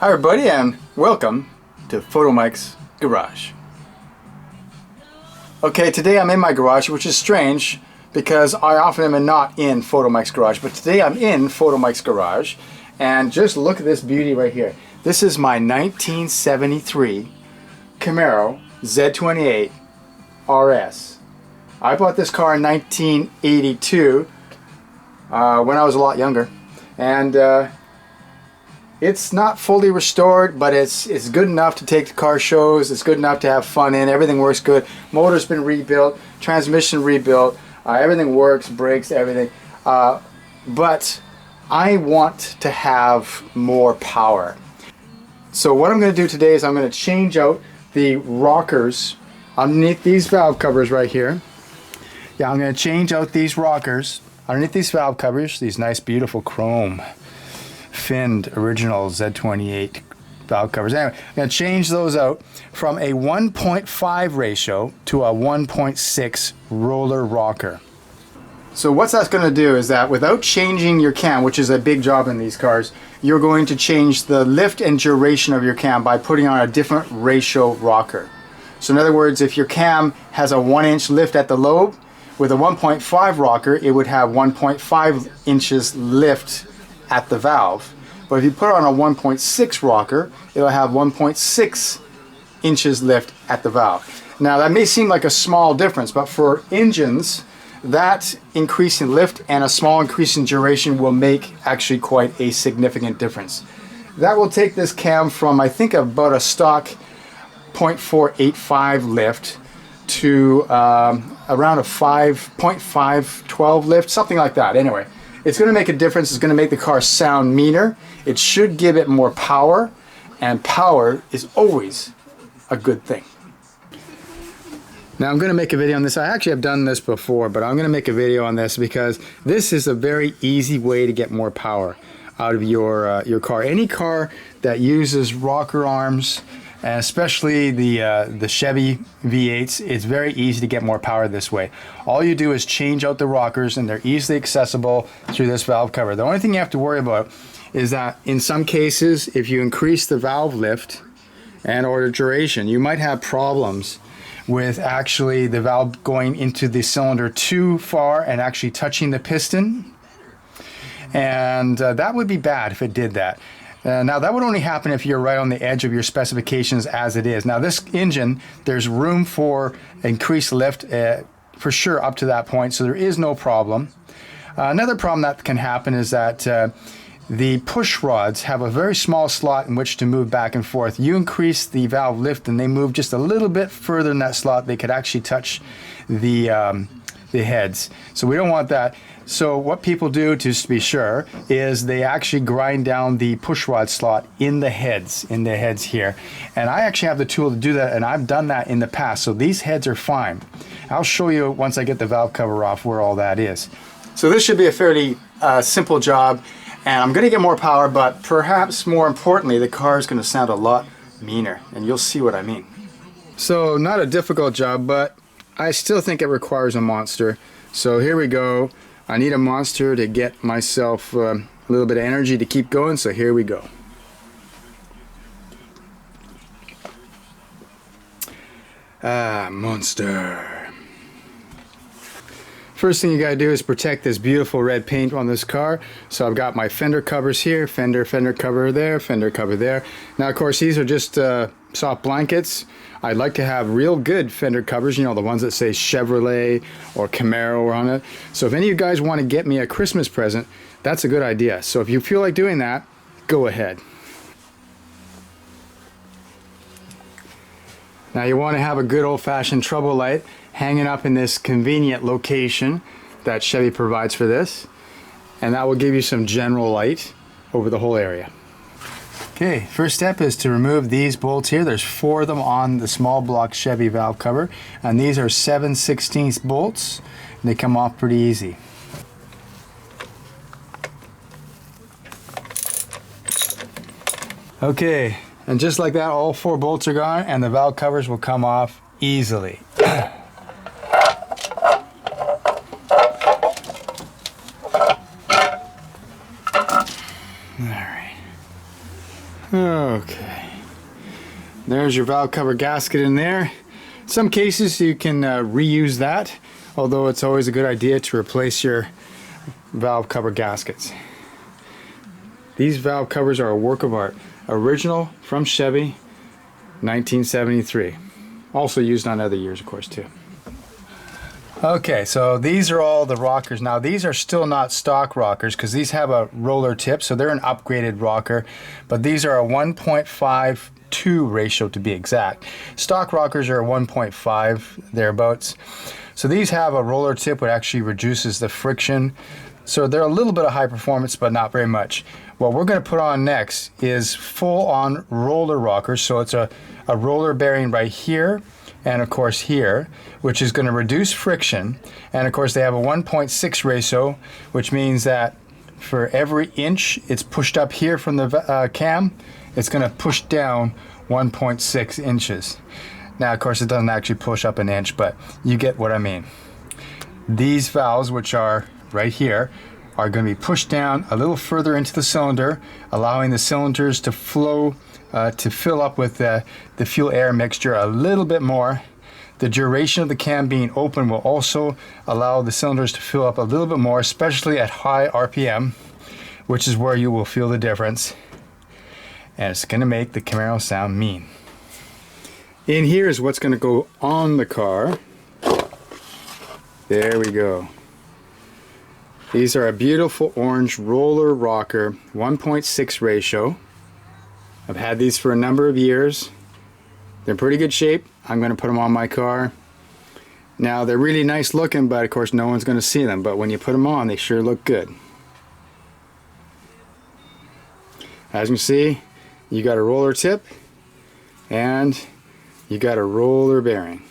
Hi everybody and welcome to Photomikes Garage. Okay, today I'm in my garage, which is strange because I often am not in Photomikes Garage, but today I'm in Photomikes Garage, and just look at this beauty right here. This is my 1973 Camaro Z28 RS. I bought this car in 1982 when I was a lot younger, and it's not fully restored, but it's good enough to take to car shows. It's good enough to have fun in. Everything works good. Motor's been rebuilt, transmission rebuilt, everything works, brakes, everything. But I want to have more power. So what I'm going to do today is I'm going to change out the rockers underneath these valve covers right here. Yeah, I'm going to change out these rockers underneath these valve covers, these nice beautiful chrome finned original Z28 valve covers. Anyway, I'm going to change those out from a 1.5 ratio to a 1.6 roller rocker. So what that's going to do is that without changing your cam, which is a big job in these cars, you're going to change the lift and duration of your cam by putting on a different ratio rocker. So in other words, if your cam has a 1-inch lift at the lobe, with a 1.5 rocker it would have 1.5 inches lift at the valve. But if you put on a 1.6 rocker, it'll have 1.6 inches lift at the valve. Now that may seem like a small difference, but for engines, that increase in lift and a small increase in duration will make actually quite a significant difference. That will take this cam from, I think, about a stock 0.485 lift to around a 0.512 lift, something like that. Anyway, it's going to make a difference. It's going to make the car sound meaner. It should give it more power, and power is always a good thing. Now I'm going to make a video on this. I actually have done this before, but I'm going to make a video on this because this is a very easy way to get more power out of your car. Any car that uses rocker arms, and especially the Chevy V8s, it's very easy to get more power this way. All you do is change out the rockers, and they're easily accessible through this valve cover. The only thing you have to worry about is that in some cases, if you increase the valve lift and or the duration, you might have problems with actually the valve going into the cylinder too far and actually touching the piston. And that would be bad if it did that. Now that would only happen if you're right on the edge of your specifications as it is. Now this engine, there's room for increased lift for sure up to that point, so there is no problem. Another problem that can happen is that the push rods have a very small slot in which to move back and forth. You increase the valve lift and they move just a little bit further in that slot. They could actually touch the heads. So we don't want that. So what people do, to be sure, is they actually grind down the push rod slot in the heads here. And I actually have the tool to do that, and I've done that in the past. So these heads are fine. I'll show you once I get the valve cover off where all that is. So this should be a fairly simple job, and I'm going to get more power, but perhaps more importantly, the car is going to sound a lot meaner, and you'll see what I mean. So not a difficult job, but I still think it requires a monster. So here we go. I need a monster to get myself a little bit of energy to keep going, so here we go. Monster. First thing you gotta do is protect this beautiful red paint on this car. So I've got my fender covers here, fender cover there, fender cover there. Now of course these are just soft blankets. I'd like to have real good fender covers, you know, the ones that say Chevrolet or Camaro on it. So if any of you guys want to get me a Christmas present, that's a good idea. So if you feel like doing that, go ahead. Now you want to have a good old-fashioned trouble light hanging up in this convenient location that Chevy provides for this, and that will give you some general light over the whole area. Okay, first step is to remove these bolts here. There's 4 of them on the small block Chevy valve cover, and these are 7/16 bolts, and they come off pretty easy. Okay, and just like that, all 4 bolts are gone, and the valve covers will come off easily. Okay, there's your valve cover gasket in there. Some cases you can reuse that, although it's always a good idea to replace your valve cover gaskets. These valve covers are a work of art. Original from Chevy, 1973. Also used on other years, of course, too. Okay, so these are all the rockers. Now, these are still not stock rockers because these have a roller tip, so they're an upgraded rocker. But these are a 1.52 ratio to be exact. Stock rockers are a 1.5 thereabouts. So these have a roller tip, which actually reduces the friction. So they're a little bit of high performance, but not very much. What we're going to put on next is full-on roller rockers. So it's a roller bearing right here, and of course here, which is going to reduce friction. And of course they have a 1.6 ratio, which means that for every inch it's pushed up here from the cam, it's going to push down 1.6 inches. Now, of course, it doesn't actually push up an inch, but you get what I mean. These valves, which are right here, are going to be pushed down a little further into the cylinder, allowing the cylinders to flow, to fill up with the fuel air mixture a little bit more. The duration of the cam being open will also allow the cylinders to fill up a little bit more, especially at high RPM, which is where you will feel the difference. And it's going to make the Camaro sound mean. In here is what's going to go on the car. There we go. These are a beautiful orange roller rocker, 1.6 ratio. I've had these for a number of years. They're in pretty good shape. I'm going to put them on my car. Now, they're really nice looking, but of course no one's going to see them. But when you put them on, they sure look good. As you can see, you got a roller tip and you got a roller bearing.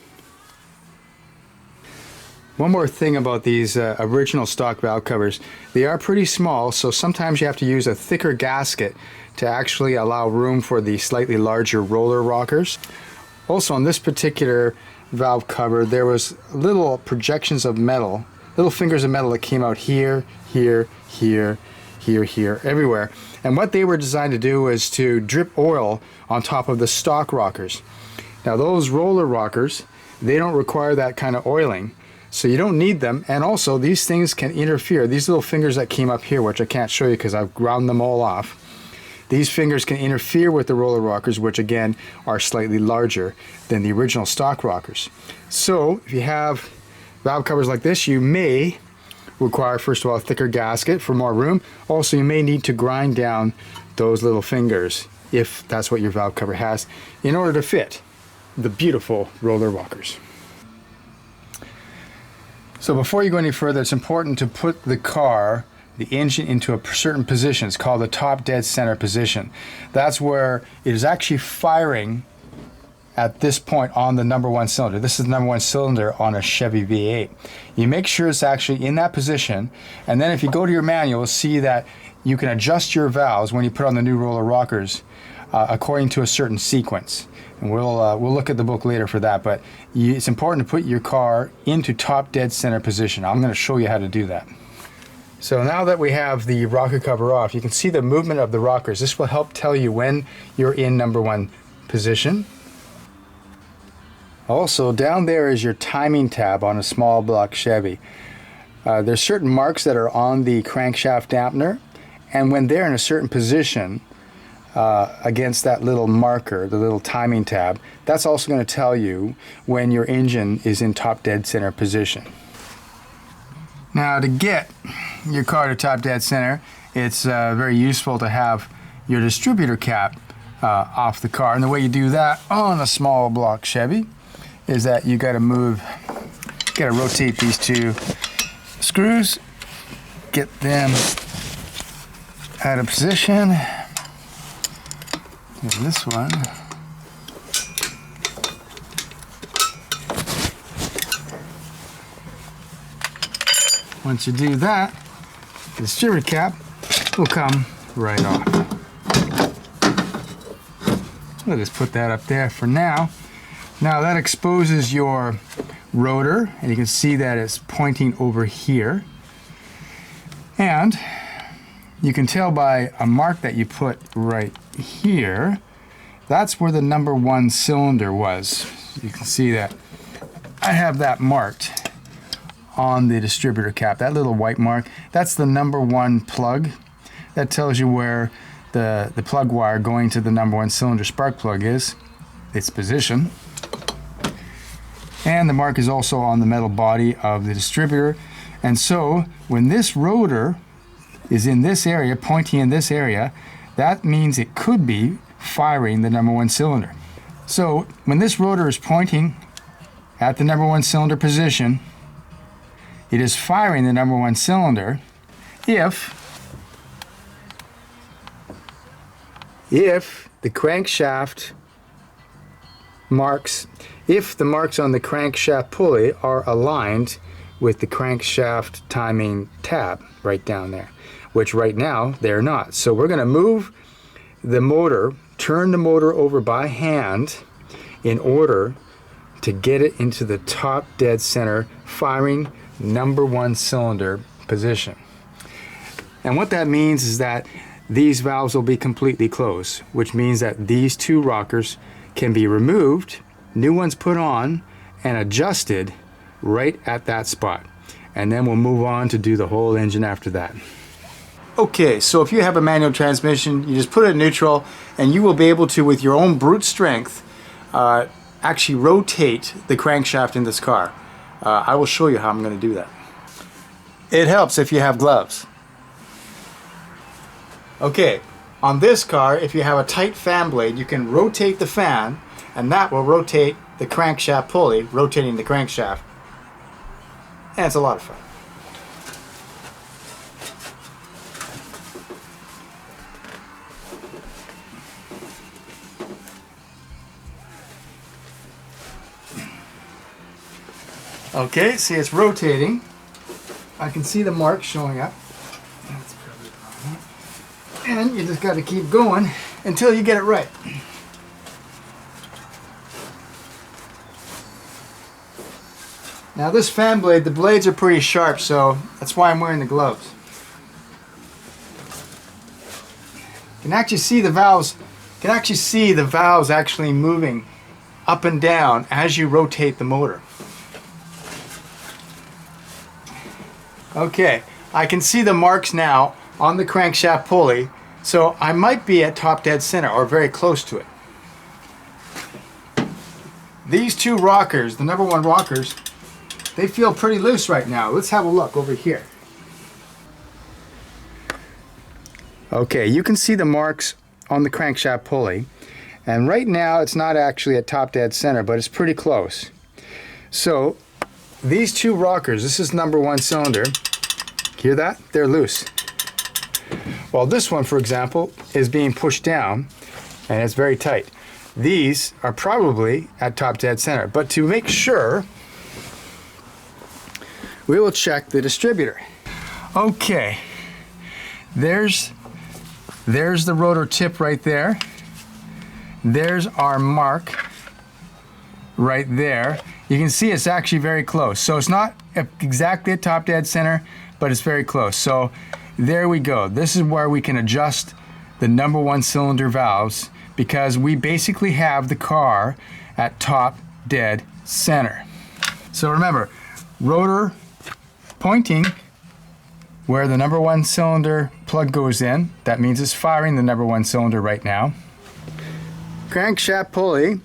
One more thing about these original stock valve covers. They are pretty small, so sometimes you have to use a thicker gasket to actually allow room for the slightly larger roller rockers. Also, on this particular valve cover, there was little projections of metal, little fingers of metal that came out here, here, here, here, here, everywhere. And what they were designed to do was to drip oil on top of the stock rockers. Now, those roller rockers, they don't require that kind of oiling. So you don't need them, and also these things can interfere. These little fingers that came up here, which I can't show you because I've ground them all off, these fingers can interfere with the roller rockers, which again are slightly larger than the original stock rockers. So if you have valve covers like this, you may require, first of all, a thicker gasket for more room. Also, you may need to grind down those little fingers, if that's what your valve cover has, in order to fit the beautiful roller rockers. So before you go any further, it's important to put the car, the engine, into a certain position. It's called the top dead center position. That's where it is actually firing at this point on the number one cylinder. This is the number one cylinder on a Chevy V8. You make sure it's actually in that position, and then if you go to your manual, you'll see that you can adjust your valves when you put on the new roller rockers according to a certain sequence. And we'll look at the book later for that, but it's important to put your car into top dead center position. I'm going to show you how to do that. So now that we have the rocker cover off, you can see the movement of the rockers. This will help tell you when you're in number one position. Also, down there is your timing tab on a small block Chevy. There's certain marks that are on the crankshaft dampener, and when they're in a certain position, against that little marker, the little timing tab, that's also going to tell you when your engine is in top dead center position. Now, to get your car to top dead center, it's very useful to have your distributor cap off the car. And the way you do that on a small block Chevy is that you got to rotate these two screws, get them out of position. Here's this one. Once you do that, the distributor cap will come right off. We'll just put that up there for now. Now that exposes your rotor, and you can see that it's pointing over here. And you can tell by a mark that you put right here, that's where the number 1 cylinder was. You can see that. I have that marked on the distributor cap, that little white mark. That's the number 1 plug. That tells you where the plug wire going to the number 1 cylinder spark plug is, its position. And the mark is also on the metal body of the distributor. And so when this rotor is in this area, pointing in this area, that means it could be firing the number 1 cylinder. So when this rotor is pointing at the number 1 cylinder position, it is firing the number 1 cylinder if the crankshaft marks, if the marks on the crankshaft pulley are aligned with the crankshaft timing tab right down there, which right now they're not. So we're going to move the motor, turn the motor over by hand in order to get it into the top dead center firing number 1 cylinder position. And what that means is that these valves will be completely closed, which means that these 2 rockers can be removed, new ones put on, and adjusted right at that spot. And then we'll move on to do the whole engine after that. Okay, so if you have a manual transmission, you just put it in neutral, and you will be able to, with your own brute strength, actually rotate the crankshaft in this car. I will show you how I'm going to do that. It helps if you have gloves. Okay, on this car, if you have a tight fan blade, you can rotate the fan, and that will rotate the crankshaft pulley, rotating the crankshaft. And it's a lot of fun. Okay, see, it's rotating. I can see the mark showing up. And you just got to keep going until you get it right. Now this fan blade, the blades are pretty sharp, so that's why I'm wearing the gloves. You can actually see the valves. You can actually see the valves actually moving up and down as you rotate the motor. Okay, I can see the marks now on the crankshaft pulley, so I might be at top dead center or very close to it. These 2 rockers, the number 1 rockers, they feel pretty loose right now. Let's have a look over here. Okay, you can see the marks on the crankshaft pulley, and right now it's not actually at top dead center, but it's pretty close. So these 2 rockers, this is number 1 cylinder, hear that? They're loose. Well, this one, for example, is being pushed down and it's very tight. These are probably at top dead center, but to make sure, we will check the distributor. Okay, there's the rotor tip right there. There's our mark right there. You can see it's actually very close. So it's not exactly at top dead center, but it's very close. So there we go. This is where we can adjust the number 1 cylinder valves, because we basically have the car at top dead center. So remember, rotor pointing where the number 1 cylinder plug goes in. That means it's firing the number 1 cylinder right now. Crankshaft pulley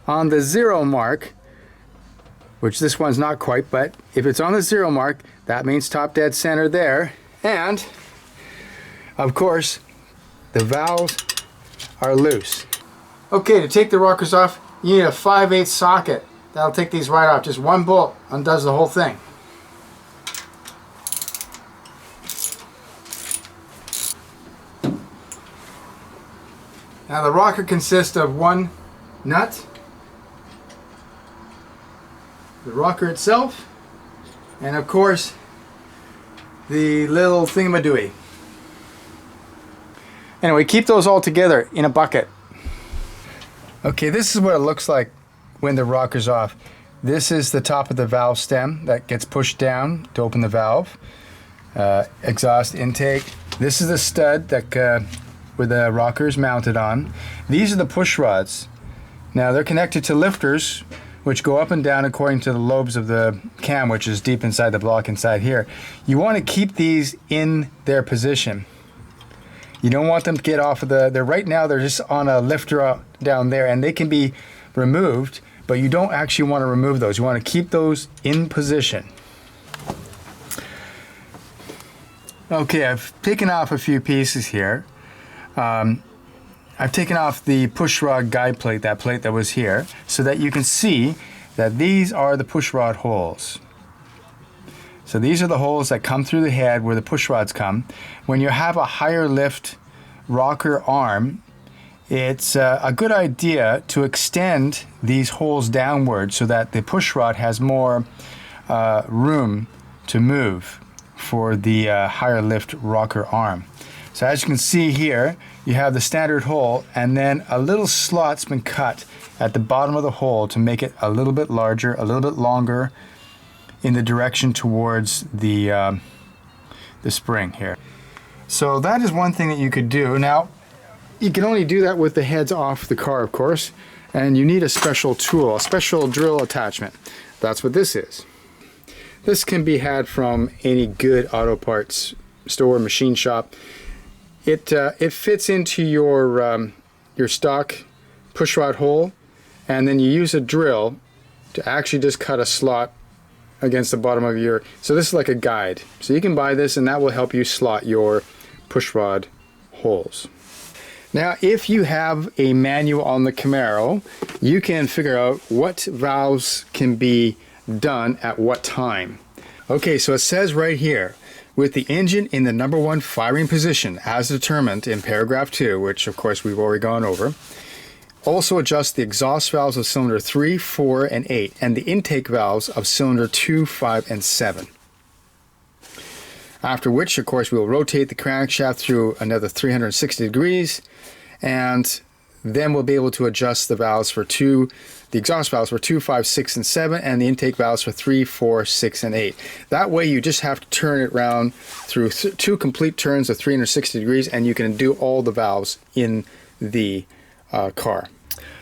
on the 0 mark, which this one's not quite, but if it's on the 0 mark, that means top dead center there. And of course, the valves are loose. Okay, to take the rockers off, you need a 5/8 socket. That'll take these right off. Just 1 bolt undoes the whole thing. Now the rocker consists of 1 nut, the rocker itself, and of course the little thingamadooey. Anyway, keep those all together in a bucket. Okay, this is what it looks like when the rocker's off. This is the top of the valve stem that gets pushed down to open the valve. Exhaust intake. This is the stud that where the rocker is mounted on. These are the push rods. Now they're connected to lifters which go up and down according to the lobes of the cam, which is deep inside the block inside here. You want to keep these in their position. You don't want them to get off of they're right now, they're just on a lifter down there, and they can be removed, but you don't actually want to remove those. You want to keep those in position. Okay, I've taken off a few pieces here. I've taken off the push rod guide plate, that plate that was here, so that you can see that these are the push rod holes. So these are the holes that come through the head where the push rods come. When you have a higher lift rocker arm, it's a good idea to extend these holes downward so that the push rod has more room to move for the higher lift rocker arm. So as you can see here, you have the standard hole, and then a little slot's been cut at the bottom of the hole to make it a little bit larger, a little bit longer in the direction towards the spring here. So that is one thing that you could do. Now, you can only do that with the heads off the car, of course, and you need a special tool, a special drill attachment. That's what this is. This can be had from any good auto parts store, machine shop. It fits into your stock pushrod hole, and then you use a drill to actually just cut a slot against the bottom of your. So this is like a guide. So you can buy this, and that will help you slot your pushrod holes. Now, if you have a manual on the Camaro, you can figure out what valves can be done at what time. Okay, so it says right here, with the engine in the #1 firing position as determined in paragraph 2, which of course we've already gone over, also adjust the exhaust valves of cylinder 3, 4, and 8, and the intake valves of cylinder 2, 5, and 7. After which, of course, we will rotate the crankshaft through another 360 degrees, and then we'll be able to adjust the valves for the exhaust valves for 2, 5, 6, and 7, and the intake valves for 3, 4, 6, and 8. That way you just have to turn it around through 2 complete turns of 360 degrees, and you can do all the valves in the car.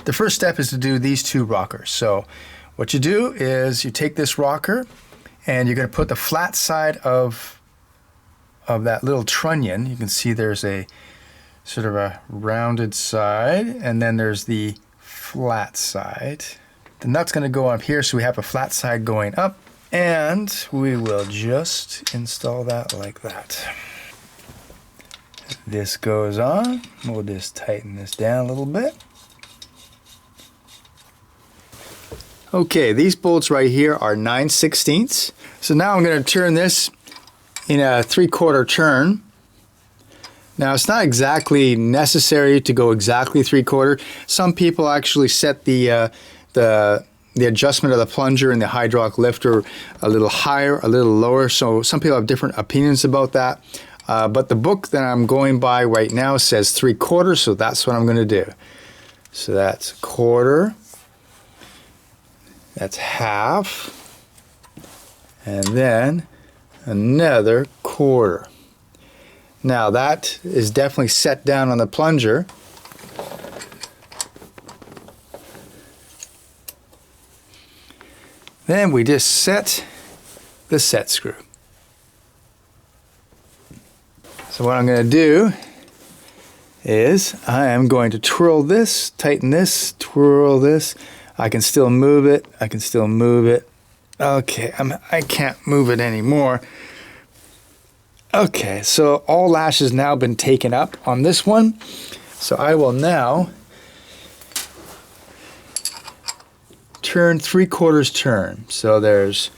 The first step is to do these 2 rockers. So what you do is you take this rocker, and you're going to put the flat side of that little trunnion. You can see there's a sort of a rounded side, and then there's the flat side. The nut's going to go up here, so we have a flat side going up, and we will just install that like that. This goes on. We'll just tighten this down a little bit. Okay, these bolts right here are 9/16. So now I'm going to turn this in a 3/4 turn. Now, it's not exactly necessary to go exactly 3/4. Some people actually set the adjustment of the plunger and the hydraulic lifter a little higher, a little lower. So some people have different opinions about that. But the book that I'm going by right now says 3/4, so that's what I'm going to do. So that's 1/4. That's half. And then another 1/4. Now that is definitely set down on the plunger. Then we just set the set screw. So what I'm going to do is I am going to twirl this, tighten this, twirl this. I can still move it. I can still move it. Okay, I can't move it anymore. Okay, so all lash has now been taken up on this one. So I will now turn 3/4 turn. So there's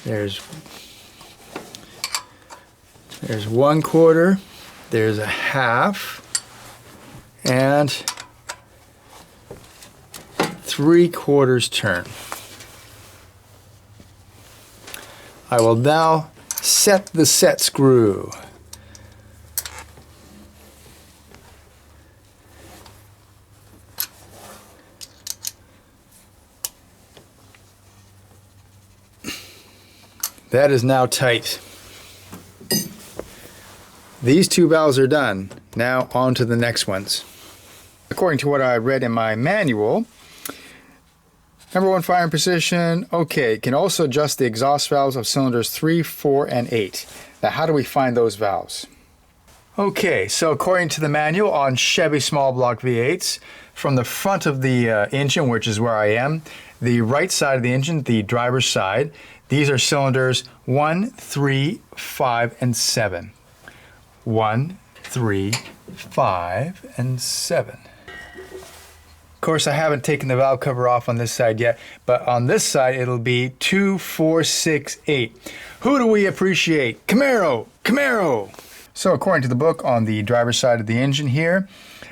1/4, there's a half, and 3/4 turn. I will now set the set screw. That is now tight. These two valves are done. Now on to the next ones. According to what I read in my manual, number 1 firing position, okay, can also adjust the exhaust valves of cylinders 3, 4, and 8. Now how do we find those valves? Okay, so according to the manual on Chevy small block V8s, from the front of the engine, which is where I am, the right side of the engine, the driver's side, these are cylinders 1, 3, 5, and 7. 1, 3, 5, and 7. Of course, I haven't taken the valve cover off on this side yet, but on this side it'll be 2, 4, 6, 8. Who do we appreciate? Camaro! Camaro! So according to the book on the driver's side of the engine here,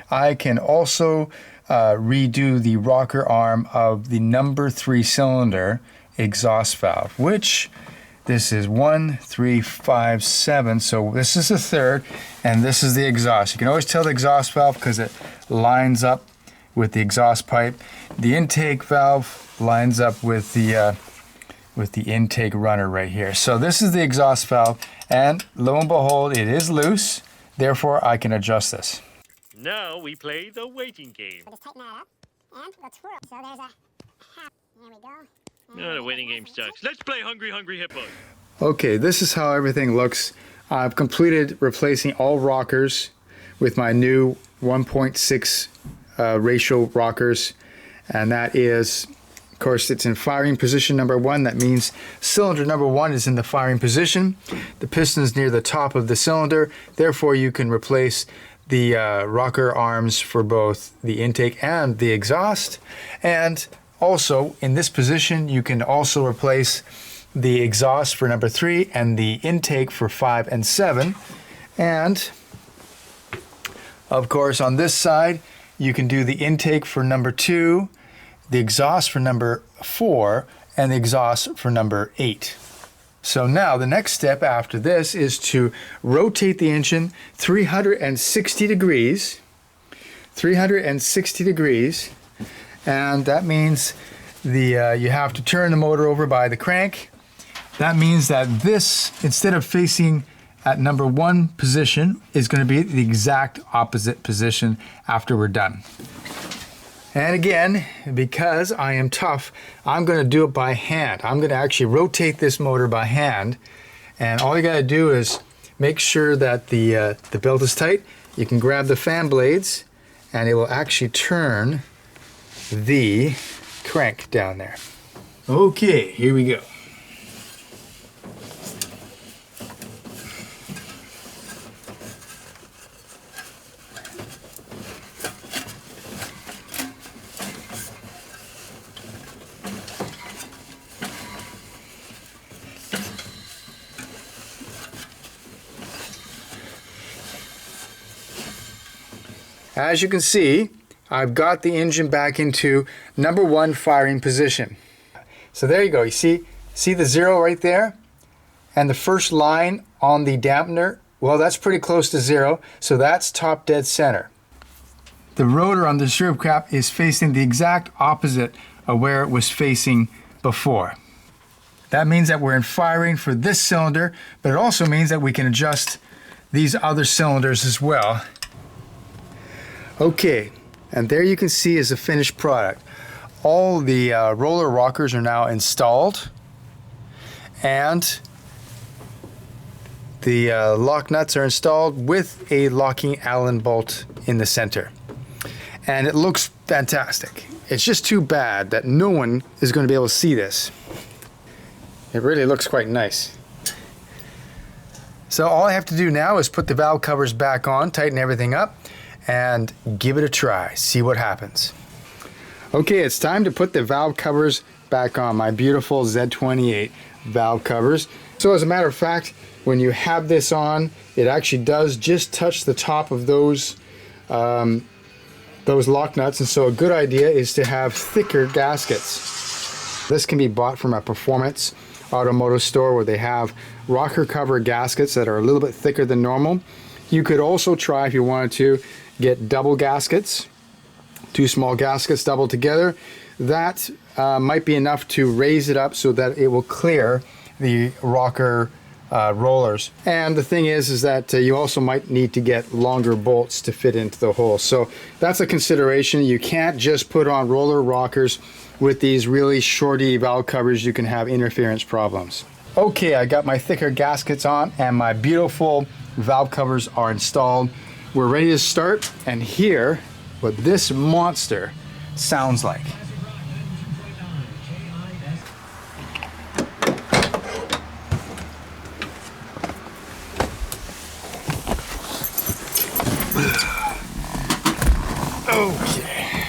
I can also redo the rocker arm of the number 3 cylinder exhaust valve, which this is 1, 3, 5, 7. So this is the third, and this is the exhaust. You can always tell the exhaust valve because it lines up with the exhaust pipe. The intake valve lines up with the intake runner right here. So this is the exhaust valve, and lo and behold, it is loose. Therefore, I can adjust this. Now we play the waiting game. So just tighten that up and go twirl. So there's a half. There we go. No, the waiting game sucks. Let's play Hungry Hungry Hippos. Okay, this is how everything looks. I've completed replacing all rockers with my new 1.6 ratio rockers, and that is, of course, it's in firing position number 1. That means cylinder number 1 is in the firing position. The piston is near the top of the cylinder. Therefore, you can replace the rocker arms for both the intake and the exhaust. And also, in this position, you can also replace the exhaust for number 3 and the intake for 5 and 7. And, of course, on this side, you can do the intake for number 2, the exhaust for number 4, and the exhaust for number 8. So now the next step after this is to rotate the engine 360 degrees. 360 degrees. And that means you have to turn the motor over by the crank. That means that this, instead of facing at number 1 position, is going to be the exact opposite position after we're done. And again, because I am tough, I'm going to do it by hand. I'm going to actually rotate this motor by hand. And all you got to do is make sure that the belt is tight. You can grab the fan blades and it will actually turn the crank down there. Okay, here we go. As you can see, I've got the engine back into number 1 firing position. So there you go. You see the 0 right there? And the first line on the dampener, well, that's pretty close to 0, so that's top dead center. The rotor on the servo cap is facing the exact opposite of where it was facing before. That means that we're in firing for this cylinder, but it also means that we can adjust these other cylinders as well. Okay, and there you can see is the finished product. All the roller rockers are now installed, and the lock nuts are installed with a locking Allen bolt in the center. And it looks fantastic. It's just too bad that no one is going to be able to see this. It really looks quite nice. So all I have to do now is put the valve covers back on, tighten everything up, and give it a try, see what happens. Okay, it's time to put the valve covers back on, my beautiful Z28 valve covers. So as a matter of fact, when you have this on, it actually does just touch the top of those lock nuts, and so a good idea is to have thicker gaskets. This can be bought from a performance automotive store where they have rocker cover gaskets that are a little bit thicker than normal. You could also try, if you wanted to, get double gaskets, 2 small gaskets doubled together. That might be enough to raise it up so that it will clear the rocker rollers. And the thing is that you also might need to get longer bolts to fit into the hole. So that's a consideration. You can't just put on roller rockers with these really shorty valve covers. You can have interference problems. Okay, I got my thicker gaskets on and my beautiful valve covers are installed. We're ready to start and hear what this monster sounds like. Okay.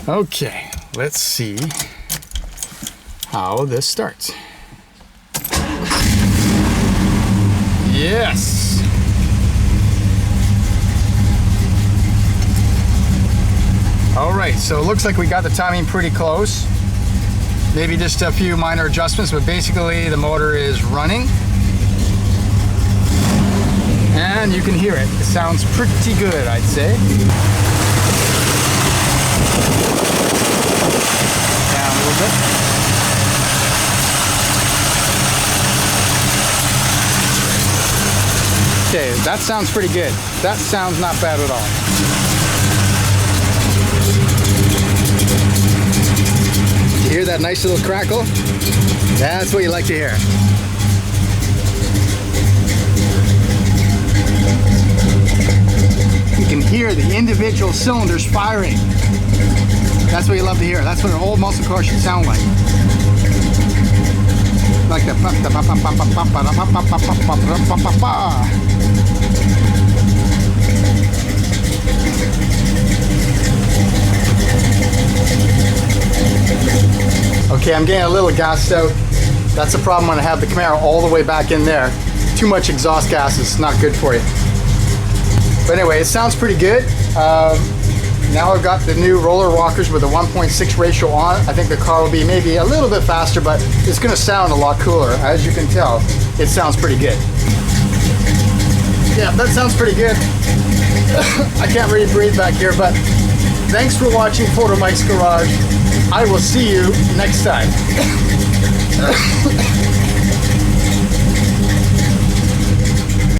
Okay, let's see how this starts. Yes. All right, so it looks like we got the timing pretty close. Maybe just a few minor adjustments, but basically the motor is running. And you can hear it. It sounds pretty good, I'd say. Down a little bit. Okay, that sounds pretty good. That sounds not bad at all. You hear that nice little crackle? That's what you like to hear. You can hear the individual cylinders firing. That's what you love to hear. That's what an old muscle car should sound like. Like the Okay, I'm getting a little gassed out. That's the problem when I have the Camaro all the way back in there. Too much exhaust gas is not good for you. But anyway, it sounds pretty good. Now I've got the new roller rockers with a 1.6 ratio on. I think the car will be maybe a little bit faster, but it's going to sound a lot cooler. As you can tell, it sounds pretty good. Yeah, that sounds pretty good. I can't really breathe back here, but thanks for watching Photomikes Garage. I will see you next time.